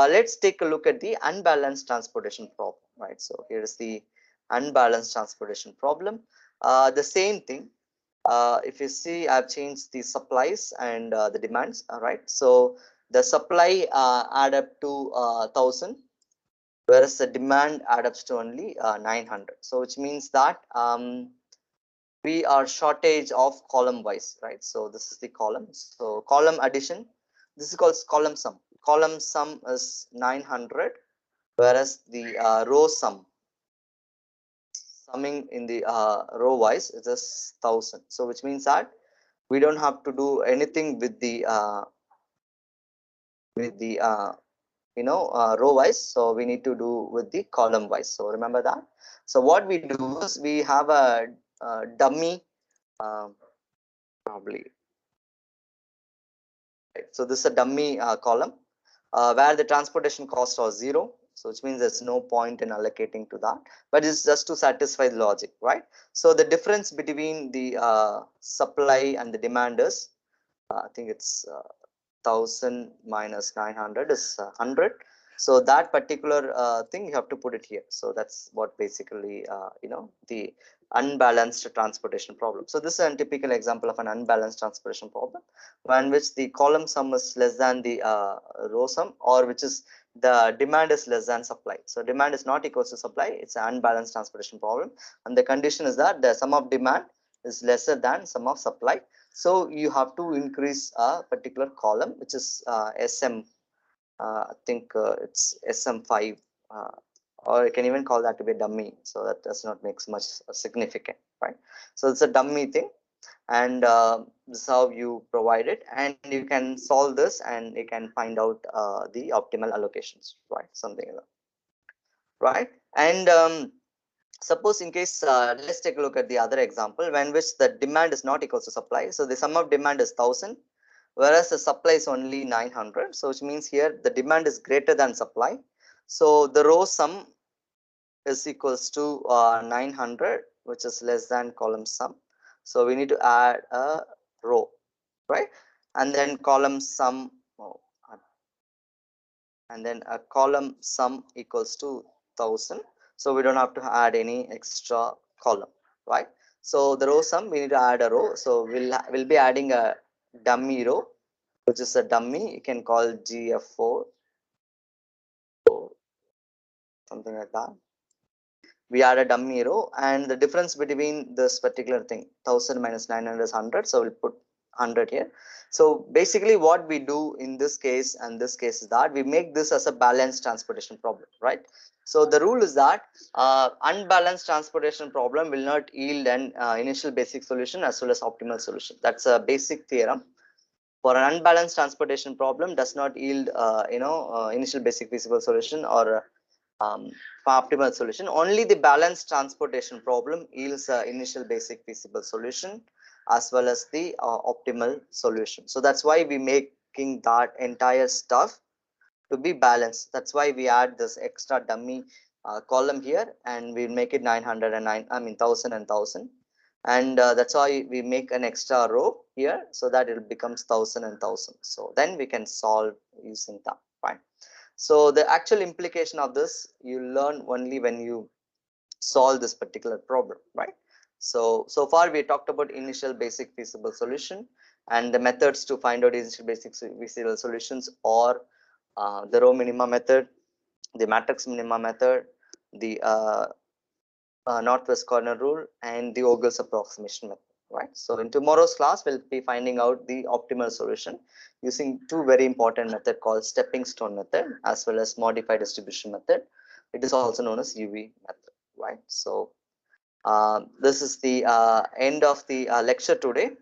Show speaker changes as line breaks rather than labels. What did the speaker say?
let's take a look at the unbalanced transportation problem, right? So here is the unbalanced transportation problem. The same thing. If you see, I've changed the supplies and the demands. All right. So the supply add up to 1,000, whereas the demand adds up to only 900. So which means that we are shortage of column wise, right? So this is the column. So column addition, this is called column sum. Column sum is 900, whereas the row sum, summing in the row wise, is just 1,000. So which means that we don't have to do anything with the row wise. So we need to do with the column wise. So remember that. So what we do is we have a dummy, probably. Right. So this is a dummy column where the transportation costs are 0. So which means there's no point in allocating to that, but it's just to satisfy the logic, right? So the difference between the supply and the demand is, I think it's 1,000 minus 900 is 100. So that particular thing you have to put it here. So that's what basically the unbalanced transportation problem. So this is a typical example of an unbalanced transportation problem, in which the column sum is less than the row sum, or which is the demand is less than supply. So demand is not equal to supply. It's an unbalanced transportation problem, and the condition is that the sum of demand is lesser than sum of supply. So you have to increase a particular column, which is SM. I think it's SM5, or you can even call that to be a dummy. So that does not make much significant, right? So it's a dummy thing, and this is how you provide it, and you can solve this, and you can find out the optimal allocations, right? Something like that, right? And suppose in case, let's take a look at the other example when which the demand is not equal to supply. So the sum of demand is 1,000, whereas the supply is only 900. So which means here the demand is greater than supply. So the row sum is equals to 900, which is less than column sum. So we need to add a row, right? And then column sum, and then a column sum equals to 1,000. So we don't have to add any extra column, right? So the row sum, we need to add a row. So we'll be adding a dummy row, which is a dummy. You can call GF4, something like that. We add a dummy row, and the difference between this particular thing, 1,000 minus 900 is 100. So we'll put 100 here. So basically what we do in this case and this case is that we make this as a balanced transportation problem, right? So the rule is that unbalanced transportation problem will not yield an initial basic solution as well as optimal solution. That's a basic theorem. For an unbalanced transportation problem does not yield initial basic feasible solution or optimal solution. Only the balanced transportation problem yields initial basic feasible solution as well as the optimal solution. So that's why we making that entire stuff to be balanced. That's why we add this extra dummy column here, and we make it 909, I mean 1,000 and 1,000. And that's why we make an extra row here, so that it becomes 1,000 and 1,000. So then we can solve using that. Fine. So the actual implication of this you learn only when you solve this particular problem, right? So far we talked about initial basic feasible solution and the methods to find out initial basic feasible solutions, or the row minima method, the matrix minima method, the northwest corner rule, and the Ogle's approximation method, right? So in tomorrow's class we'll be finding out the optimal solution using two very important methods called stepping stone method as well as modified distribution method. It is also known as UV method, right? So this is the end of the lecture today.